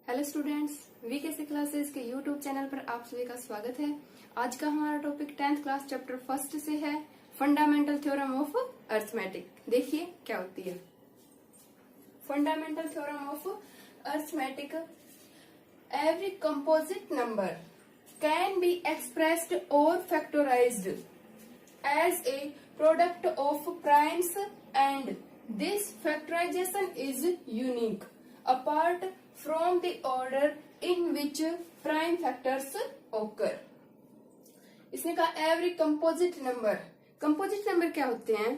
Hello students, वीकेसी classes के YouTube channel पर आप सभी का स्वागत है। आज का हमारा topic 10th class chapter first से है, फंडामेंटल थ्योरम ऑफ अरिथमेटिक। देखिए क्या होती है fundamental theorem of arithmetic. Every composite number can be expressed और factorised as a product of primes and this factorisation is unique apart from the order in which prime factors occur। इसने कहा every composite number क्या होते हैं?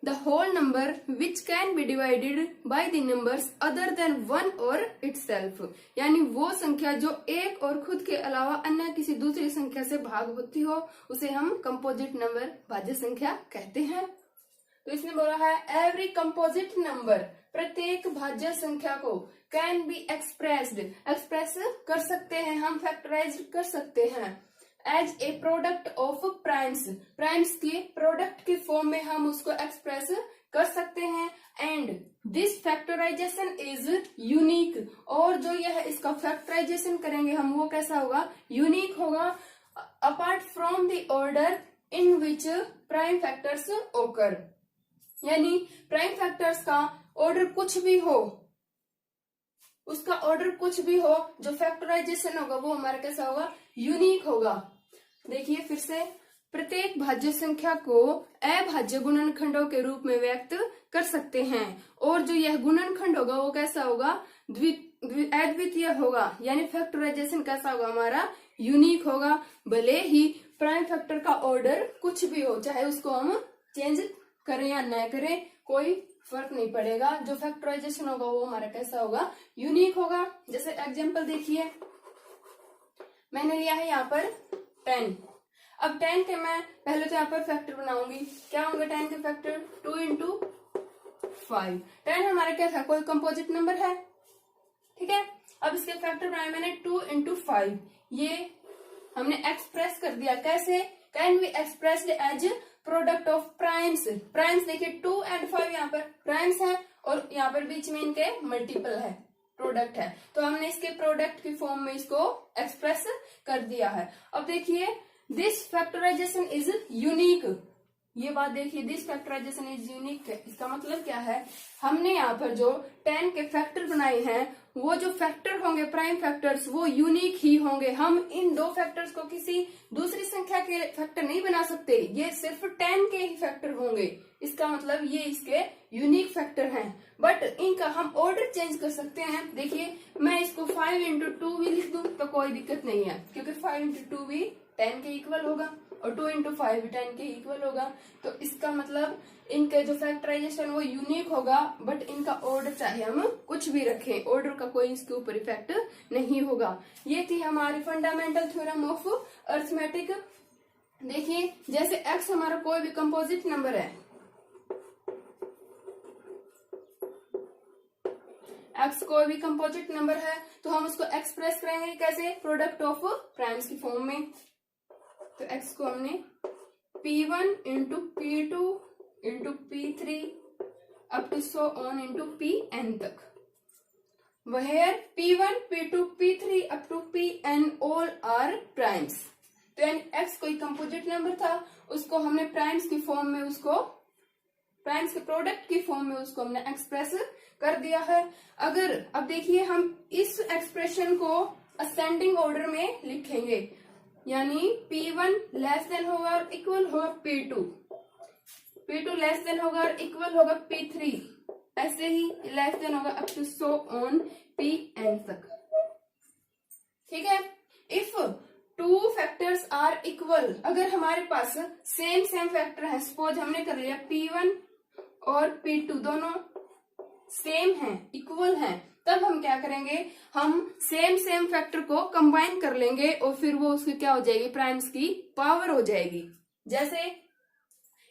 The whole number which can be divided by the numbers other than one और itself, यानी वो संख्या जो एक और खुद के अलावा अन्य किसी दूसरी संख्या से भाग होती हो उसे हम कंपोजिट नंबर भाज्य संख्या कहते हैं। तो इसने बोला है एवरी कंपोजिट नंबर, प्रत्येक भाज्य संख्या को कैन बी एक्सप्रेस कर सकते हैं, हम फैक्टराइज कर सकते हैं as a product of primes के प्रोडक्ट के फॉर्म में हम उसको एक्सप्रेस कर सकते हैं। And this factorisation is unique, और जो यह इसका फैक्टराइजेशन करेंगे हम वो कैसा होगा? यूनिक होगा। Apart from the order in which prime factors ओकर, यानी प्राइम फैक्टर्स का ऑर्डर कुछ भी हो, उसका ऑर्डर कुछ भी हो, जो फैक्टराइजेशन होगा वो हमारा कैसा होगा? यूनिक होगा। देखिए फिर से, प्रत्येक भाज्य संख्या को अभाज्य गुणनखंडों के रूप में व्यक्त कर सकते हैं, और जो यह गुणनखंड होगा वो कैसा होगा? अद्वितीय होगा, यानी फैक्टराइजेशन कैसा होगा हमारा? यूनिक होगा। भले ही प्राइम फैक्टर का ऑर्डर कुछ भी हो, चाहे उसको हम चेंज करें या न करें, कोई फर्क नहीं पड़ेगा, जो फैक्टराइजेशन होगा वो हमारा कैसा होगा? यूनिक होगा। जैसे एग्जांपल देखिए, मैंने लिया है यहाँ पर 10। अब 10 के मैं पहले तो यहाँ पर फैक्टर बनाऊंगी। क्या होंगे 10 के फैक्टर? 2 इंटू 5। 10 हमारा क्या था? कोई कंपोजिट नंबर है, ठीक है। अब इसके फैक्टर बनाए मैंने 2 इंटू 5, ये हमने एक्सप्रेस कर दिया। कैसे? Can be expressed as product of primes. देखिए 2 एंड 5 यहाँ पर प्राइम्स है, और यहाँ पर बीच में इनके मल्टीपल है, प्रोडक्ट है, तो हमने इसके प्रोडक्ट की फॉर्म में इसको एक्सप्रेस कर दिया है। अब देखिए, दिस फैक्टराइजेशन इज यूनिक, ये बात देखिए, दिस फैक्टराइजेशन इज यूनिक है। इसका मतलब क्या है? हमने यहाँ पर जो 10 के फैक्टर बनाए हैं, वो जो फैक्टर होंगे प्राइम फैक्टर्स वो यूनिक ही होंगे। हम इन दो फैक्टर्स को किसी दूसरी संख्या के फैक्टर नहीं बना सकते, ये सिर्फ 10 के ही फैक्टर होंगे। इसका मतलब ये इसके यूनिक फैक्टर हैं, बट इनका हम ऑर्डर चेंज कर सकते हैं। देखिए, मैं इसको 5 इंटू 2 भी लिख दूं तो कोई दिक्कत नहीं है, क्योंकि 5 इंटू 2 भी 10 के इक्वल होगा, और 2 इंटू 5 भी 10 के इक्वल होगा। तो इसका मतलब इनके जो फैक्टराइजेशन वो यूनिक होगा, बट इनका ऑर्डर चाहे हम कुछ भी रखें, ऑर्डर का कोई इसके ऊपर इफेक्ट नहीं होगा। ये थी हमारी फंडामेंटल थ्योरम ऑफ अरिथमेटिक। देखिए, जैसे x हमारा कोई भी कंपोजिट नंबर है, x कोई भी कंपोजिट नंबर है, तो हम उसको एक्सप्रेस करेंगे कैसे? प्रोडक्ट ऑफ प्राइम्स की फॉर्म में। तो x को हमने P1 into P2 into P3 up to so on into Pn तक, where P1, P2, P3 up to Pn all are primes. तो यानी x कोई कंपोजिट नंबर था, उसको हमने प्राइम्स की फॉर्म में, उसको प्राइम्स के प्रोडक्ट की फॉर्म में उसको हमने एक्सप्रेस कर दिया है। अगर अब देखिए, हम इस एक्सप्रेशन को असेंडिंग ऑर्डर में लिखेंगे, यानी P1 लेस देन होगा और इक्वल होगा P2, P2 लेस देन होगा और इक्वल होगा P3, ऐसे ही लेस देन होगा up to so on Pn तक, ठीक है। If two factors are equal, अगर हमारे पास सेम फैक्टर है, सपोज हमने कर लिया P1 और P2 दोनों सेम हैं, इक्वल हैं, तब हम क्या करेंगे? हम सेम फैक्टर को कंबाइन कर लेंगे, और फिर वो उसकी क्या हो जाएगी? प्राइम्स की पावर हो जाएगी। जैसे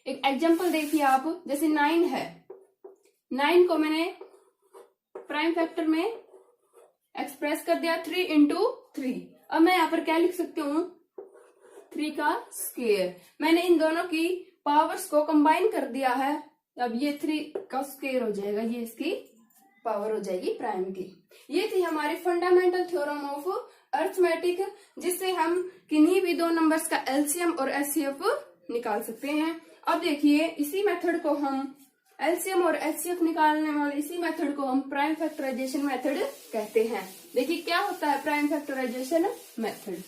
एक एग्जांपल देखिए आप, जैसे 9 है, 9 को मैंने प्राइम फैक्टर में एक्सप्रेस कर दिया 3 इंटू 3। अब मैं यहाँ पर क्या लिख सकती हूँ? 3 का स्क्वायर। मैंने इन दोनों की पावर्स को कंबाइन कर दिया है, अब ये 3 का स्क्वायर हो जाएगा, ये इसकी पावर हो जाएगी प्राइम की। ये थी हमारी फंडामेंटल थ्योरम ऑफ अरिथमेटिक, जिससे हम किन्हीं भी दो नंबर्स का एलसीएम और एचसीएफ निकाल सकते हैं। अब देखिए इसी मेथड को हम एलसीएम और एचसीएफ निकालने वाले इसी मेथड को हम प्राइम फैक्टराइजेशन मेथड कहते हैं। देखिए क्या होता है प्राइम फैक्टराइजेशन मेथड।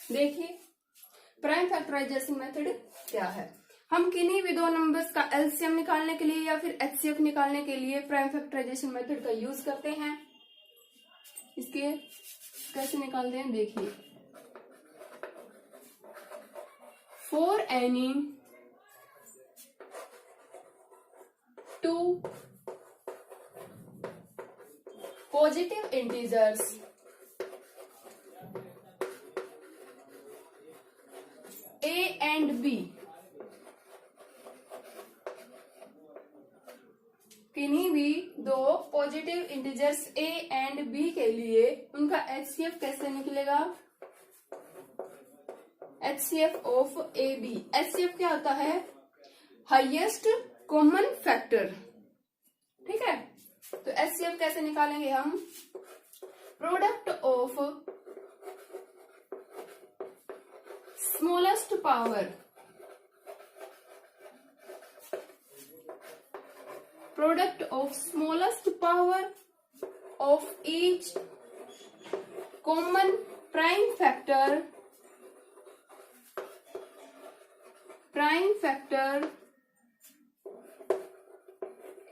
देखिए प्राइम फैक्टराइजेशन मेथड क्या है। हम किन्हीं भी दो नंबर्स का एलसीएम निकालने के लिए या फिर एचसीएफ निकालने के लिए प्राइम फैक्टराइजेशन मेथड का यूज करते हैं। इसके कैसे निकालते हैं देखिए, for any two positive integers A and B, किन्हीं भी दो positive integers A and B के लिए उनका HCF कैसे निकलेगा, HCF ऑफ AB। HCF क्या होता है, हाईएस्ट कॉमन फैक्टर, ठीक है। तो HCF कैसे निकालेंगे हम, product of smallest power, product of smallest power of each common prime factor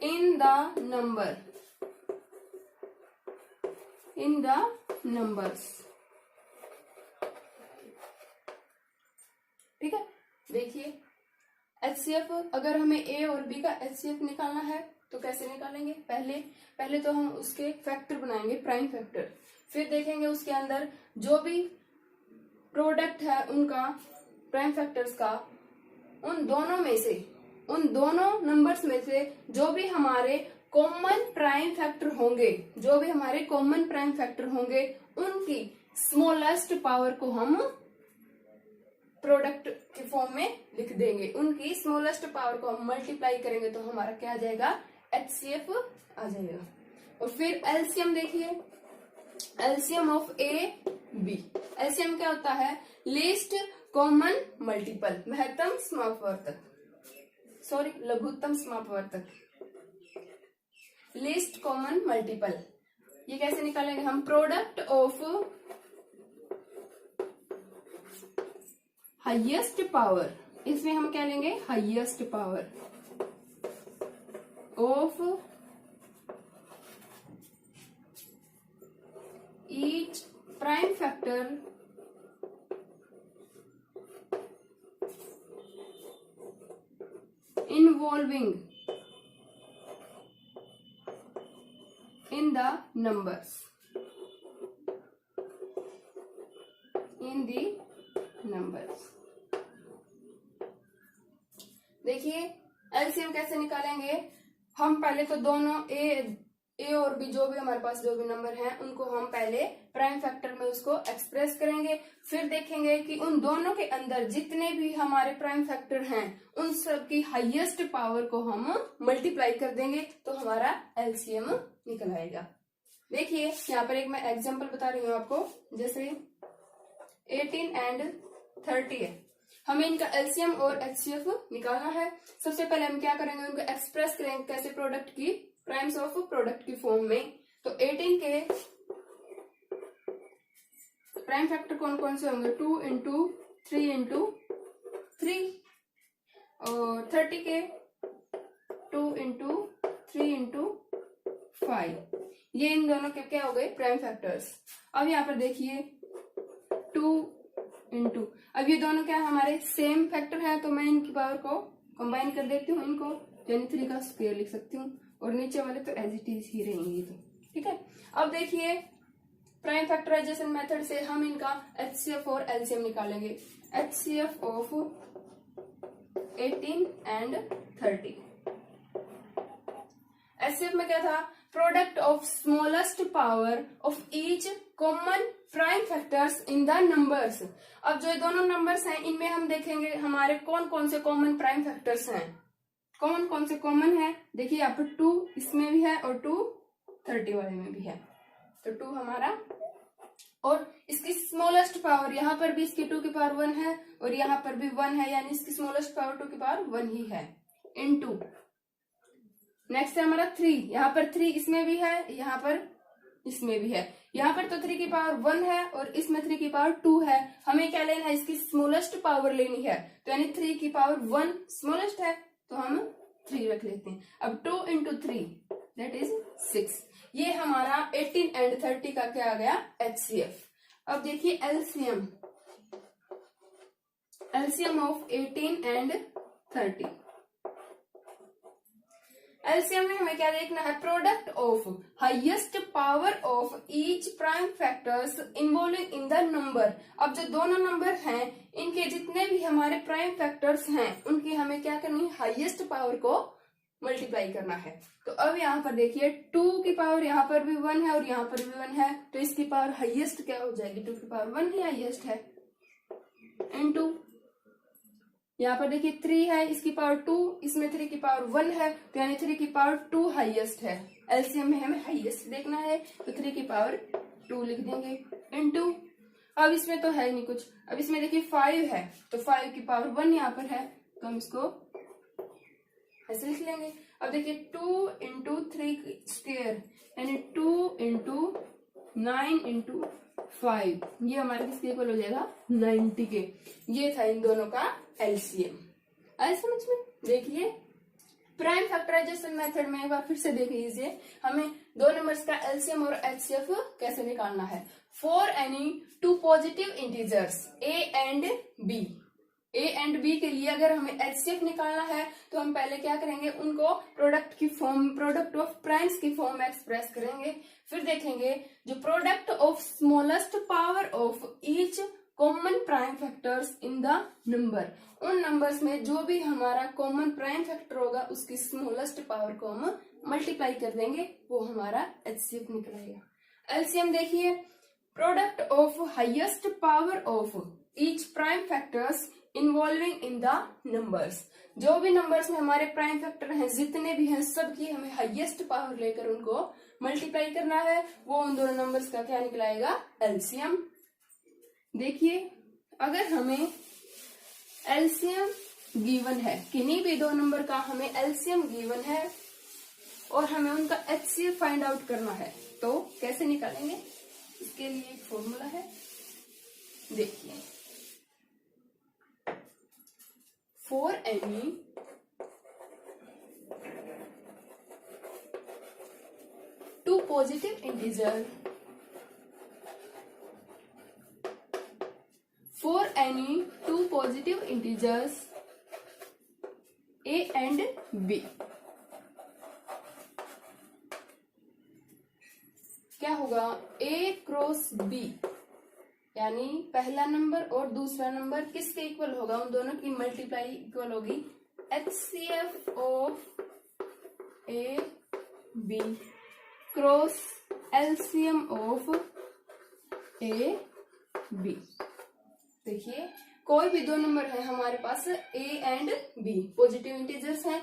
in the numbers, ठीक है। देखिए HCF अगर हमें A और B का HCF निकालना है तो कैसे निकालेंगे, पहले तो हम उसके फैक्टर बनाएंगे प्राइम फैक्टर, फिर देखेंगे उसके अंदर जो भी प्रोडक्ट है उनका प्राइम फैक्टर्स का, उन दोनों नंबर्स में से जो भी हमारे कॉमन प्राइम फैक्टर होंगे उनकी स्मॉलेस्ट पावर को हम प्रोडक्ट के फॉर्म में लिख देंगे। उनकी स्मॉलेस्ट पावर को हम मल्टीप्लाई करेंगे तो हमारा क्या आ जाएगा, HCF आ जाएगा। और फिर एलसीएम देखिए, LCM of A B, LCM क्या होता है, लीस्ट कॉमन मल्टीपल, लघुत्तम समापवर्तक, लीस्ट कॉमन मल्टीपल। ये कैसे निकालेंगे हम, प्रोडक्ट ऑफ हाईएस्ट पावर, इसमें हम क्या लेंगे, highest power of each prime factor involving in the numbers, देखिए एलसीएम कैसे निकालेंगे हम, पहले तो दोनों ए और बी जो भी हमारे पास जो भी नंबर हैं उनको हम पहले प्राइम फैक्टर में उसको एक्सप्रेस करेंगे, फिर देखेंगे कि उन दोनों के अंदर जितने भी हमारे प्राइम फैक्टर हैं उन सब की हाईएस्ट पावर को हम मल्टीप्लाई कर देंगे तो हमारा एलसीएम निकल आएगा। देखिए यहाँ पर एक मैं एग्जांपल बता रही हूँ आपको, जैसे 18 एंड 30 है, हमें इनका एलसीएम और एचसीएफ निकालना है। सबसे पहले हम क्या करेंगे, उनको एक्सप्रेस करेंगे कैसे, प्रोडक्ट की प्राइम्स ऑफ प्रोडक्ट की फॉर्म में। तो 18 के प्राइम फैक्टर कौन कौन से होंगे, 2 इंटू 3 इंटू 3, और 30 के 2 इंटू 3 इंटू 5, ये इन दोनों के क्या हो गए, प्राइम फैक्टर्स। अब यहाँ पर देखिए 2 इंटू, अब ये दोनों क्या हमारे सेम फैक्टर है तो मैं इनकी पावर को कंबाइन कर देती हूँ इनको, यानी 3 का स्क्वायर लिख सकती हूँ, और नीचे वाले तो एज इट इज ही रहेंगे। तो ठीक है, अब देखिए प्राइम फैक्टराइजेशन मेथड से हम इनका HCF और LCM निकालेंगे। HCF of 18 and 30। HCF में क्या था, product of smallest power of each common prime factors in the numbers. अब जो दोनों नंबर्स हैं इनमें हम देखेंगे हमारे कौन कौन से कॉमन प्राइम फैक्टर्स हैं। कौन से कॉमन है, देखिए यहाँ पर 2 इसमें भी है और 2 30 वाले में भी है, तो 2 हमारा, और इसकी स्मॉलेस्ट पावर यहाँ पर भी इसकी 2 की पावर 1 है और यहाँ पर भी 1 है, यानी इसकी स्मॉलेस्ट पावर 2 की पावर 1 ही है, इनटू नेक्स्ट है हमारा 3। यहाँ पर 3 इसमें भी है, यहाँ पर इसमें भी है, यहाँ पर तो 3 की पावर 1 है और इसमें 3 की पावर 2 है। हमें क्या लेना है, इसकी स्मॉलेस्ट पावर लेनी है, तो यानी 3 की पावर 1 स्मॉलेस्ट है तो हम 3 रख लेते हैं। अब 2 इंटू 3 दैट इज 6। ये हमारा 18 एंड 30 का क्या आ गया, HCF। अब देखिए LCM, LCM of 18 and 30। LCM में हमें क्या देखना है, product of highest power of each prime factors involving in the number. अब जो दोनों नंबर हैं इनके जितने भी हमारे प्राइम फैक्टर्स हैं उनकी हमें क्या करनी है, हाईएस्ट पावर को मल्टीप्लाई करना है। तो अब यहाँ पर देखिए 2 की पावर यहाँ पर भी 1 है और यहाँ पर भी 1 है, तो इसकी पावर हाईएस्ट क्या हो जाएगी, 2 की पावर 1 ही हाईएस्ट है, इनटू यहाँ पर देखिए 3 है, इसकी पावर 2, इसमें 3 की पावर 1 है, तो यानी 3 की पावर 2 हाईएस्ट है। LCM में हमें हाईएस्ट देखना है, तो 3 की पावर 2 लिख देंगे, इनटू अब इसमें तो है ही नहीं कुछ, अब इसमें देखिए 5 है, तो 5 की पावर 1 यहाँ पर है, तो हम इसको ऐसे लिख लेंगे। अब देखिए 2 इंटू 3 स्क्वायर यानी 2 इंटू 9 इंटू 5, ये हमारे किसके इक्वल हो जाएगा, 90 के। ये था इन दोनों का LCM। आए समझ में? देखिए प्राइम फैक्टराइजेशन मेथड में एक बार फिर से देख लीजिए, हमें दो नंबर्स का LCM और HCF कैसे निकालना है। For any 2 positive integers A and B, A and B के लिए अगर हमें HCF निकालना है तो हम पहले क्या करेंगे, उनको प्रोडक्ट की फॉर्म, प्रोडक्ट ऑफ प्राइम्स की फॉर्म में एक्सप्रेस करेंगे। फिर देखेंगे जो product of smallest power of each common prime factors in the number, उन नंबर्स में जो भी हमारा कॉमन प्राइम फैक्टर होगा उसकी स्मॉलेस्ट पावर को हम मल्टीप्लाई कर देंगे, वो हमारा HCF निकलेगा। LCM देखिए, product of highest power of each prime factors involving in the numbers, जो भी नंबर्स में हमारे प्राइम फैक्टर हैं जितने भी हैं सबकी हमें हाईएस्ट पावर लेकर उनको मल्टीप्लाई करना है, वो उन दोनों नंबर्स का क्या निकलाएगा, LCM। देखिए अगर हमें LCM गिवन है, किन्हीं भी दो नंबर का हमें LCM गिवन है और हमें उनका HCF फाइंड आउट करना है, तो कैसे निकालेंगे, इसके लिए एक फॉर्मूला है। देखिए for any two positive integer, for any two positive integers A and B, क्या होगा, A क्रॉस B, यानी पहला नंबर और दूसरा नंबर किसके इक्वल होगा, उन दोनों की मल्टीप्लाई इक्वल होगी, HCF of A B cross LCM of A B। देखिए कोई भी दो नंबर है हमारे पास A and B, positive integers हैं,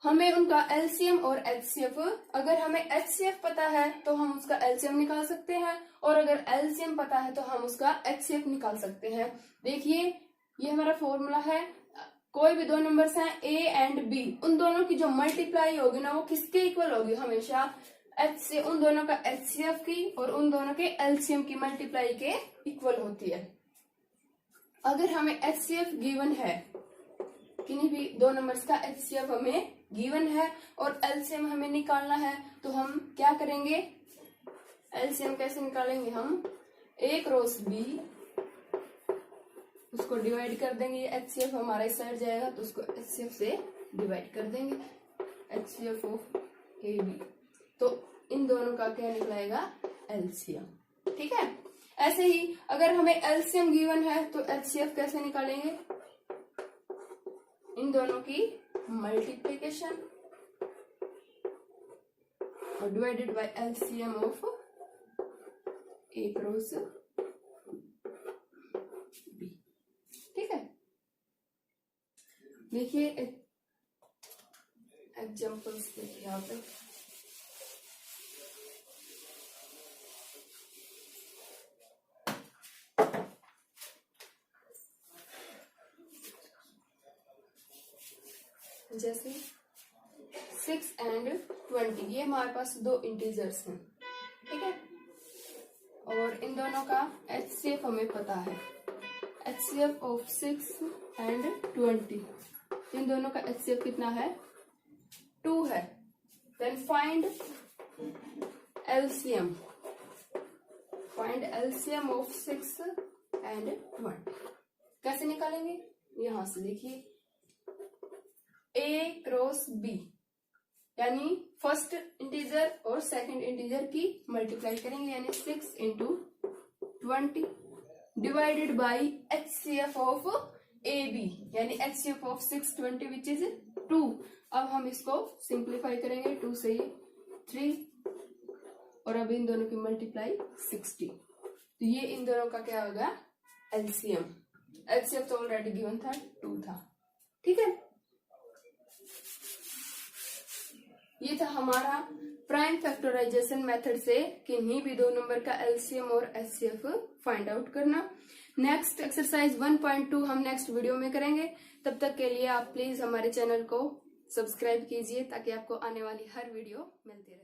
हमें उनका LCM और HCF, अगर हमें HCF पता है तो हम उसका LCM निकाल सकते हैं और अगर LCM पता है तो हम उसका HCF निकाल सकते हैं। देखिए ये हमारा फॉर्मूला है, कोई भी दो नंबर्स हैं A एंड B, उन दोनों की जो मल्टीप्लाई होगी ना वो किसके इक्वल होगी, हमेशा H से उन दोनों का HCF की और उन दोनों के LCM की मल्टीप्लाई के इक्वल होती है। अगर हमें HCF गिवन है, किन्हीं भी दो नंबर्स का HCF हमें गिवन है और LCM हमें निकालना है, तो हम क्या करेंगे, LCM कैसे निकालेंगे, हम A क्रॉस B उसको डिवाइड कर देंगे, ये HCF हमारा इस साइड जाएगा तो उसको HCF से डिवाइड कर देंगे, HCF ऑफ AB। तो इन दोनों का क्या निकलेगा, LCM। ठीक है, ऐसे ही अगर हमें LCM गिवन है तो HCF कैसे निकालेंगे, इन दोनों की मल्टीप्लीकेशन और divided by LCM of A cross B। ठीक है, देखिए एग्जाम्पल्स देखिए यहाँ पे, जैसे 6 and 20, ये हमारे पास दो इंटीजर्स हैं। ठीक है, और इन दोनों का HCF हमें पता है, HCF ऑफ 6 and 20, इन दोनों का HCF कितना है, 2 है। Then find LCM, find LCM of 6 and 20। कैसे निकालेंगे, यहां से देखिए A क्रॉस B, यानी फर्स्ट इंटीजर और सेकंड इंटीजर की मल्टीप्लाई करेंगे, यानी 6 into 20 divided by HCF of AB, यानी HCF ऑफ 620 विच इज 2। अब हम इसको सिंप्लीफाई करेंगे, 2 से 3 और अब इन दोनों की मल्टीप्लाई 60, तो ये इन दोनों का क्या होगा, LCM। HCF तो ऑलरेडी गिवन था, 2 था। ठीक है, ये था हमारा प्राइम फैक्टराइजेशन मेथड से किन्हीं भी दो नंबर का LCM और HCF फाइंड आउट करना। नेक्स्ट एक्सरसाइज 1.2 हम नेक्स्ट वीडियो में करेंगे। तब तक के लिए आप प्लीज हमारे चैनल को सब्सक्राइब कीजिए ताकि आपको आने वाली हर वीडियो मिलती रहे।